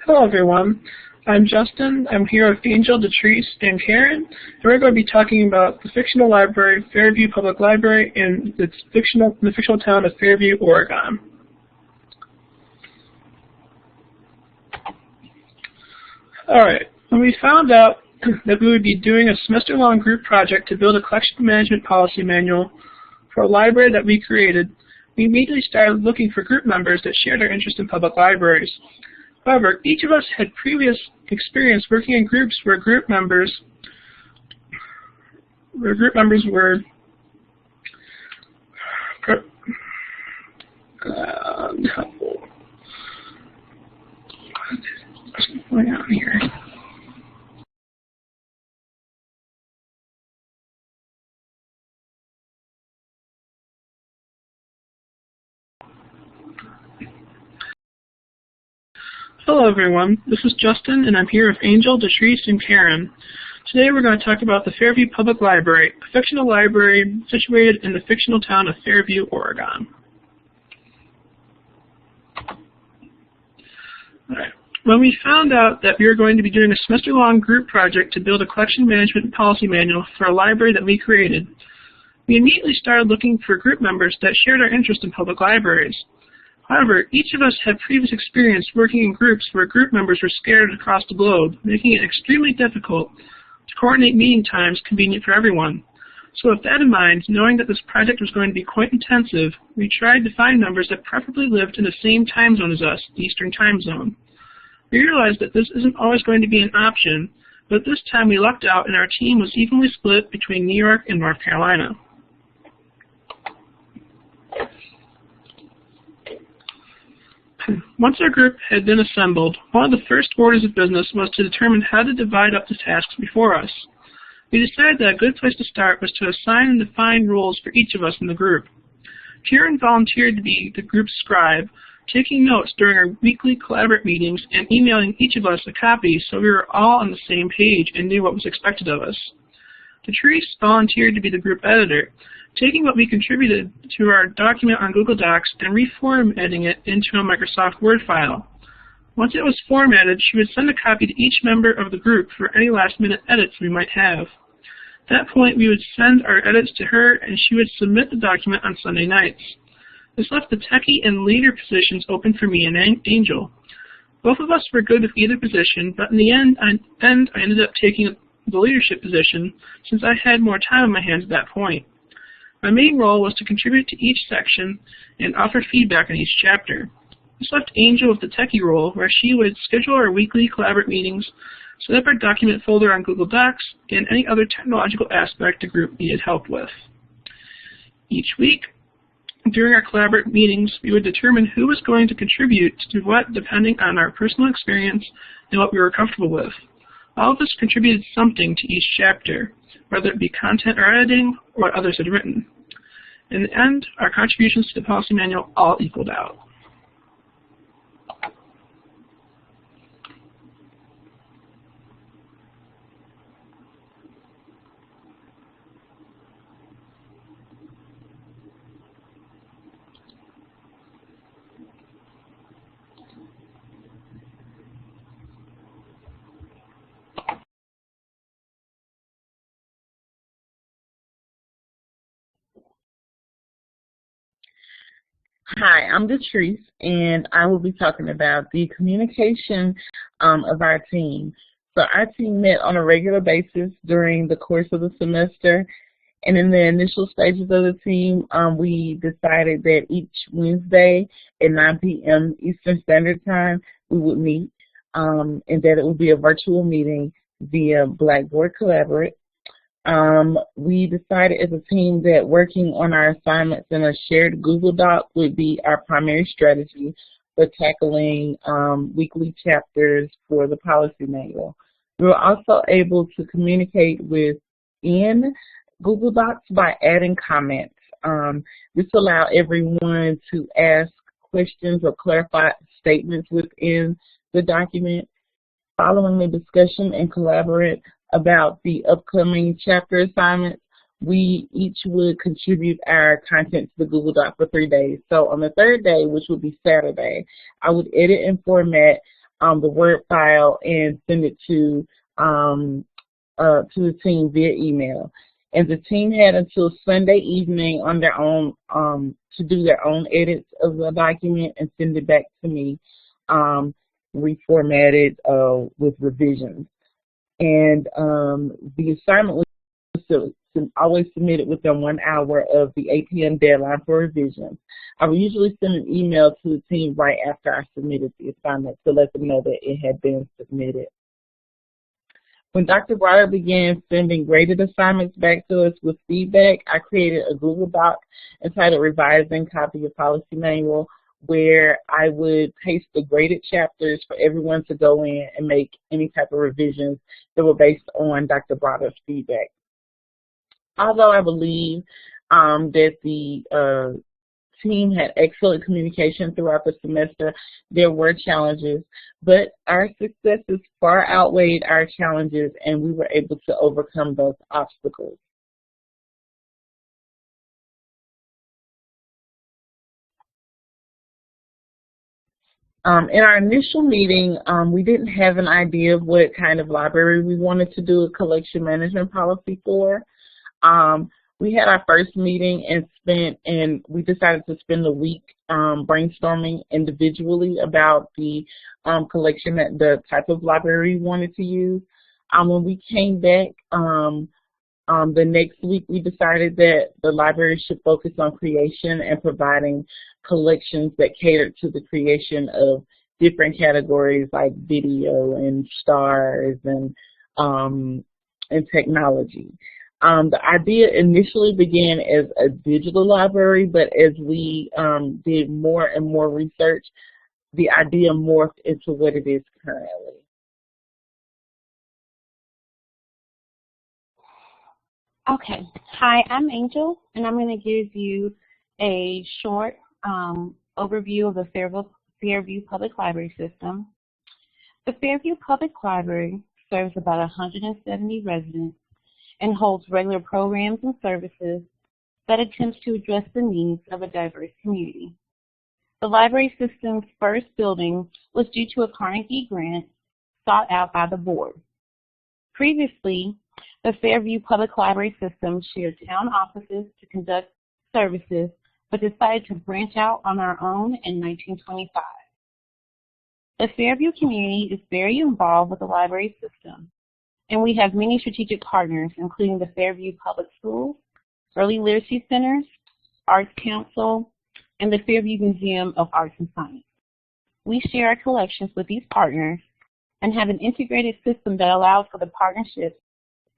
Hello everyone, I'm Justin. I'm here with Angel, Detrice, and Karen, and we're going to be talking about the fictional library, Fairview Public Library, in the fictional town of Fairview, Oregon. Alright, when we found out that we would be doing a semester-long group project to build a collection management policy manual for a library that we created, we immediately started looking for group members that shared our interest in public libraries. However, each of us had previous experience working in groups where group members were what's going on here? Hello everyone, this is Justin and I'm here with Angel, Detrice, and Karen. Today we're going to talk about the Fairview Public Library, a fictional library situated in the fictional town of Fairview, Oregon. Alright. When we found out that we were going to be doing a semester-long group project to build a collection management policy manual for a library that we created, we immediately started looking for group members that shared our interest in public libraries. However, each of us had previous experience working in groups where group members were scattered across the globe, making it extremely difficult to coordinate meeting times convenient for everyone. So with that in mind, knowing that this project was going to be quite intensive, we tried to find members that preferably lived in the same time zone as us, the Eastern Time Zone. We realized that this isn't always going to be an option, but this time we lucked out and our team was evenly split between New York and North Carolina. Once our group had been assembled, one of the first orders of business was to determine how to divide up the tasks before us. We decided that a good place to start was to assign and define roles for each of us in the group. Karen volunteered to be the group's scribe, taking notes during our weekly collaborative meetings and emailing each of us a copy so we were all on the same page and knew what was expected of us. Detrice volunteered to be the group editor, taking what we contributed to our document on Google Docs and reformatting it into a Microsoft Word file. Once it was formatted, she would send a copy to each member of the group for any last-minute edits we might have. At that point, we would send our edits to her, and she would submit the document on Sunday nights. This left the techie and leader positions open for me and Angel. Both of us were good with either position, but in the end, I ended up taking the leadership position since I had more time on my hands at that point. My main role was to contribute to each section and offer feedback on each chapter. This left Angel with the techie role, where she would schedule our weekly collaborative meetings, set up our document folder on Google Docs, and any other technological aspect the group needed help with. Each week, during our collaborative meetings, we would determine who was going to contribute to what depending on our personal experience and what we were comfortable with. All of us contributed something to each chapter, whether it be content or editing, or what others had written. In the end, our contributions to the policy manual all equaled out. Hi, I'm Detrice, and I will be talking about the communication of our team. So our team met on a regular basis during the course of the semester, and in the initial stages of the team, we decided that each Wednesday at 9 p.m. Eastern Standard Time, we would meet, and that it would be a virtual meeting via Blackboard Collaborate. We decided as a team that working on our assignments in a shared Google Doc would be our primary strategy for tackling weekly chapters for the policy manual. We were also able to communicate within Google Docs by adding comments. This allowed everyone to ask questions or clarify statements within the document. Following the discussion and collaborate about the upcoming chapter assignments, we each would contribute our content to the Google Doc for 3 days. So on the third day, which would be Saturday, I would edit and format the Word file and send it to the team via email. And the team had until Sunday evening on their own to do their own edits of the document and send it back to me, reformatted with revisions. And the assignment was always submitted within 1 hour of the 8 p.m. deadline for revisions. I would usually send an email to the team right after I submitted the assignment to let them know that it had been submitted. When Dr. Broder began sending graded assignments back to us with feedback, I created a Google Doc entitled Revising Copy of Policy Manual, where I would paste the graded chapters for everyone to go in and make any type of revisions that were based on Dr. Broder's feedback. Although I believe that the team had excellent communication throughout the semester, there were challenges, but our successes far outweighed our challenges, and we were able to overcome those obstacles. In our initial meeting, we didn't have an idea of what kind of library we wanted to do a collection management policy for. We had our first meeting and we decided to spend a week brainstorming individually about the collection, the type of library we wanted to use. When we came back the next week, we decided that the library should focus on creation and providing collections that catered to the creation of different categories like video and stars and technology. The idea initially began as a digital library, but as we did more and more research, the idea morphed into what it is currently. Okay. Hi, I'm Angel, and I'm going to give you a short overview of the Fairview Public Library System. The Fairview Public Library serves about 170 residents and holds regular programs and services that attempts to address the needs of a diverse community. The library system's first building was due to a Carnegie grant sought out by the board. Previously, the Fairview Public Library System shared town offices to conduct services, but decided to branch out on our own in 1925. The Fairview community is very involved with the library system, and we have many strategic partners, including the Fairview Public Schools, Early Literacy Centers, Arts Council, and the Fairview Museum of Arts and Science. We share our collections with these partners and have an integrated system that allows for the partnerships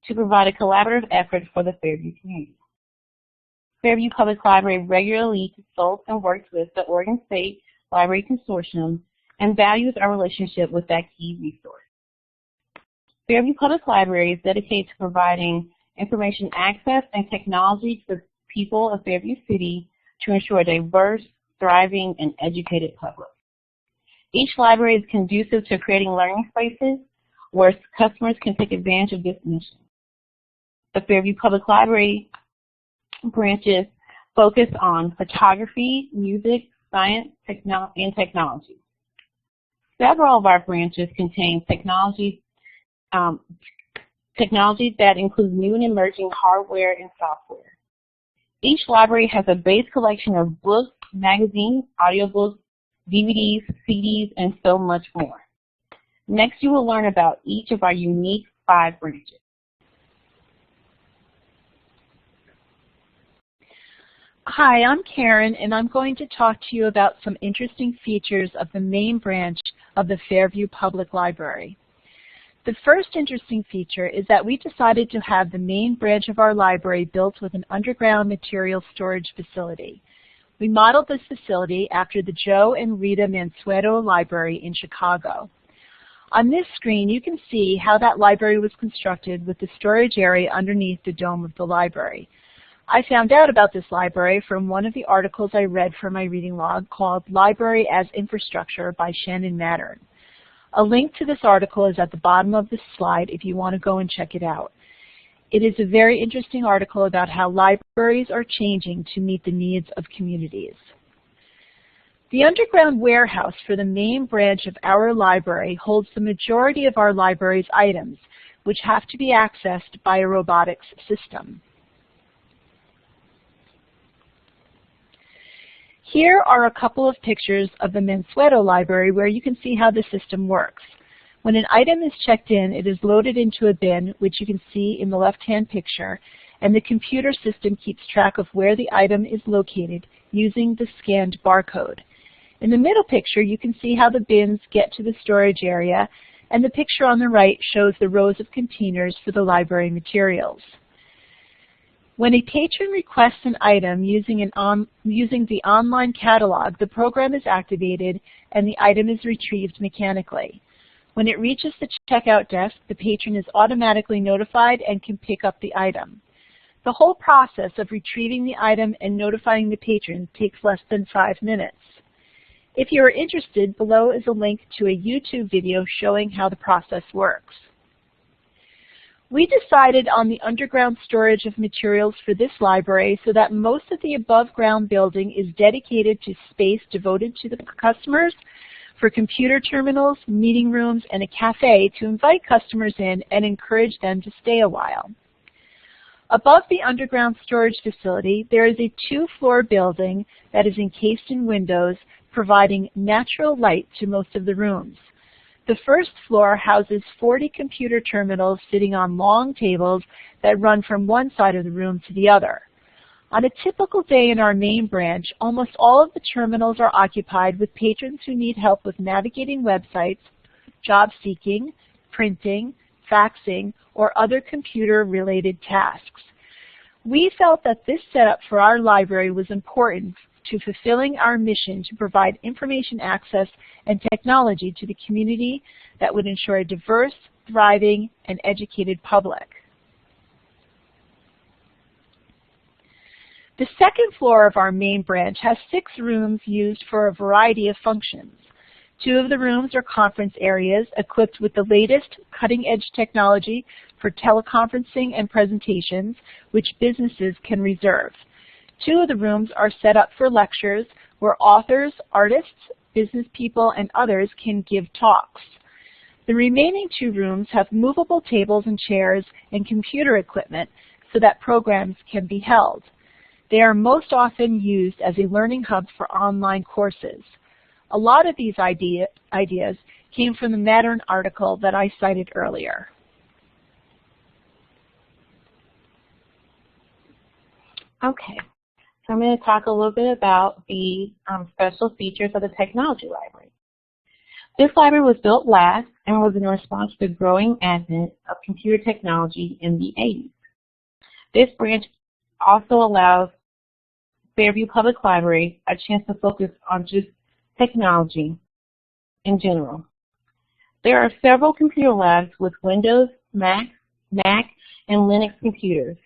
to provide a collaborative effort for the Fairview community. Fairview Public Library regularly consults and works with the Oregon State Library Consortium and values our relationship with that key resource. Fairview Public Library is dedicated to providing information access and technology to the people of Fairview City to ensure a diverse, thriving, and educated public. Each library is conducive to creating learning spaces where customers can take advantage of this mission. The Fairview Public Library branches focus on photography, music, science, and technology. Several of our branches contain technology that includes new and emerging hardware and software. Each library has a base collection of books, magazines, audiobooks, DVDs, CDs, and so much more. Next, you will learn about each of our unique 5 branches. Hi, I'm Karen, and I'm going to talk to you about some interesting features of the main branch of the Fairview Public Library. The first interesting feature is that we decided to have the main branch of our library built with an underground material storage facility. We modeled this facility after the Joe and Rita Mansueto Library in Chicago. On this screen, you can see how that library was constructed with the storage area underneath the dome of the library. I found out about this library from one of the articles I read for my reading log called Library as Infrastructure by Shannon Mattern. A link to this article is at the bottom of this slide if you want to go and check it out. It is a very interesting article about how libraries are changing to meet the needs of communities. The underground warehouse for the main branch of our library holds the majority of our library's items, which have to be accessed by a robotics system. Here are a couple of pictures of the Mansueto library where you can see how the system works. When an item is checked in, it is loaded into a bin, which you can see in the left-hand picture, and the computer system keeps track of where the item is located using the scanned barcode. In the middle picture, you can see how the bins get to the storage area, and the picture on the right shows the rows of containers for the library materials. When a patron requests an item using the online catalog, the program is activated and the item is retrieved mechanically. When it reaches the checkout desk, the patron is automatically notified and can pick up the item. The whole process of retrieving the item and notifying the patron takes less than 5 minutes. If you are interested, below is a link to a YouTube video showing how the process works. We decided on the underground storage of materials for this library so that most of the above-ground building is dedicated to space devoted to the customers for computer terminals, meeting rooms, and a cafe to invite customers in and encourage them to stay a while. Above the underground storage facility, there is a 2-floor building that is encased in windows, providing natural light to most of the rooms. The first floor houses 40 computer terminals sitting on long tables that run from one side of the room to the other. On a typical day in our main branch, almost all of the terminals are occupied with patrons who need help with navigating websites, job seeking, printing, faxing, or other computer-related tasks. We felt that this setup for our library was important to fulfilling our mission to provide information access and technology to the community that would ensure a diverse, thriving, and educated public. The second floor of our main branch has 6 rooms used for a variety of functions. 2 of the rooms are conference areas equipped with the latest cutting-edge technology for teleconferencing and presentations, which businesses can reserve. 2 of the rooms are set up for lectures where authors, artists, business people, and others can give talks. The remaining 2 rooms have movable tables and chairs and computer equipment so that programs can be held. They are most often used as a learning hub for online courses. A lot of these ideas came from the Mattern article that I cited earlier. Okay. So I'm going to talk a little bit about the special features of the technology library. This library was built last and was in response to the growing advent of computer technology in the 80s. This branch also allows Fairview Public Library a chance to focus on just technology in general. There are several computer labs with Windows, Mac, and Linux computers.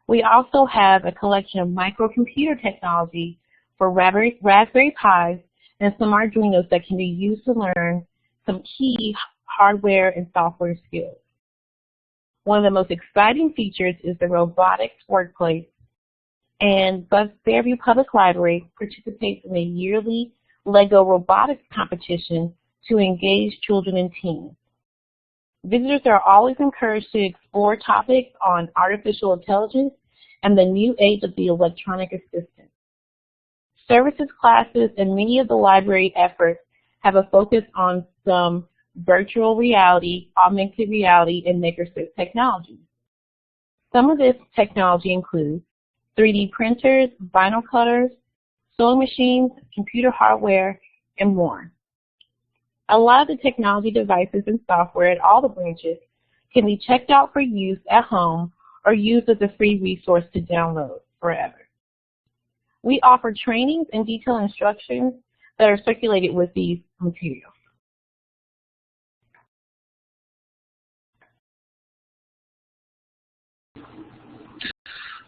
We also have a collection of microcomputer technology for Raspberry Pis and some Arduinos that can be used to learn some key hardware and software skills. One of the most exciting features is the robotics workplace, and Fairview Public Library participates in a yearly Lego robotics competition to engage children and teens. Visitors are always encouraged to explore topics on artificial intelligence and the new age of the electronic assistant. Services classes and many of the library efforts have a focus on some virtual reality, augmented reality, and makerspace technology. Some of this technology includes 3D printers, vinyl cutters, sewing machines, computer hardware, and more. A lot of the technology devices and software at all the branches can be checked out for use at home or used as a free resource to download forever. We offer trainings and detailed instructions that are circulated with these materials.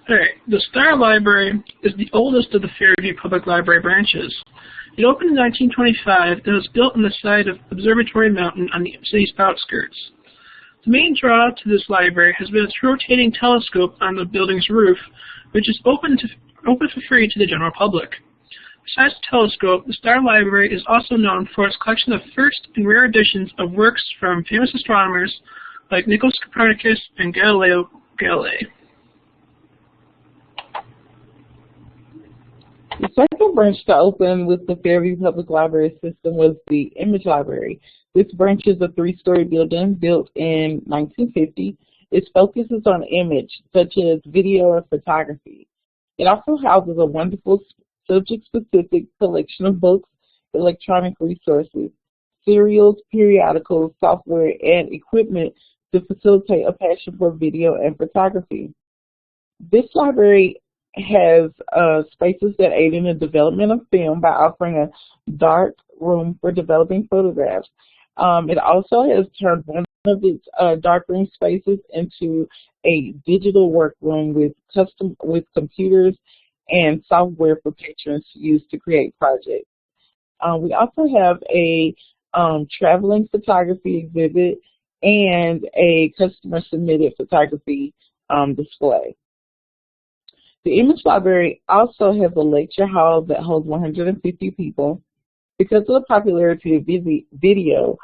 Alright, the Star Library is the oldest of the Fairview Public Library branches. It opened in 1925 and was built on the site of Observatory Mountain on the city's outskirts. The main draw to this library has been its rotating telescope on the building's roof, which is open for free to the general public. Besides the telescope, the Star Library is also known for its collection of first and rare editions of works from famous astronomers like Nicholas Copernicus and Galileo Galilei. The second branch to open with the Fairview Public Library system was the Image Library. This branch is a 3-story building built in 1950. Its focus is on image, such as video and photography. It also houses a wonderful subject-specific collection of books, electronic resources, serials, periodicals, software, and equipment to facilitate a passion for video and photography. This library has spaces that aid in the development of film by offering a dark room for developing photographs. It also has turned one of its darkroom spaces into a digital workroom with computers and software for patrons to use to create projects. We also have a traveling photography exhibit and a customer submitted photography display. The Image Library also has a lecture hall that holds 150 people. Because of the popularity of video,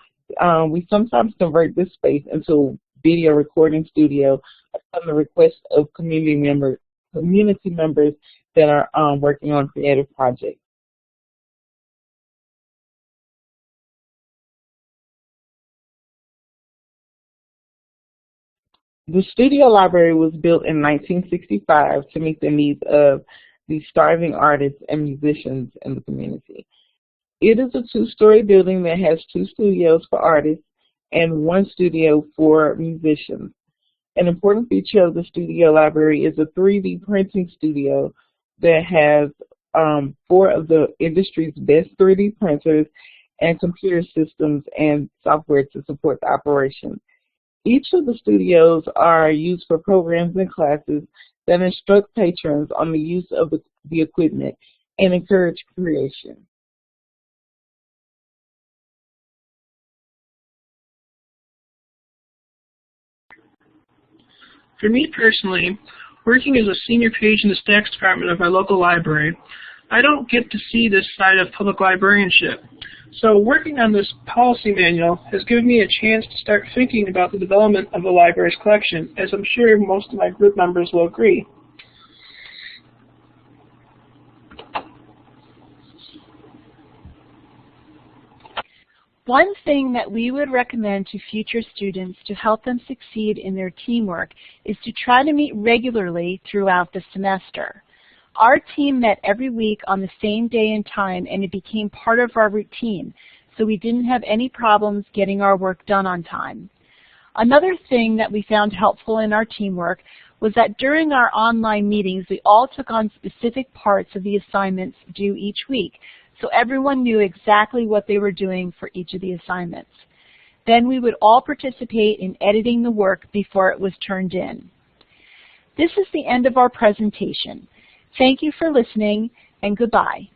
we sometimes convert this space into a video recording studio upon the request of community members that are working on creative projects. The Studio Library was built in 1965 to meet the needs of the starving artists and musicians in the community. It is a 2-story building that has 2 studios for artists and 1 studio for musicians. An important feature of the Studio Library is a 3D printing studio that has 4 of the industry's best 3D printers and computer systems and software to support the operation. Each of the studios are used for programs and classes that instruct patrons on the use of the equipment and encourage creation. For me personally, working as a senior page in the stacks department of my local library, I don't get to see this side of public librarianship. So working on this policy manual has given me a chance to start thinking about the development of the library's collection, as I'm sure most of my group members will agree. One thing that we would recommend to future students to help them succeed in their teamwork is to try to meet regularly throughout the semester. Our team met every week on the same day and time, and it became part of our routine, so we didn't have any problems getting our work done on time. Another thing that we found helpful in our teamwork was that during our online meetings, we all took on specific parts of the assignments due each week, so everyone knew exactly what they were doing for each of the assignments. Then we would all participate in editing the work before it was turned in. This is the end of our presentation. Thank you for listening, and goodbye.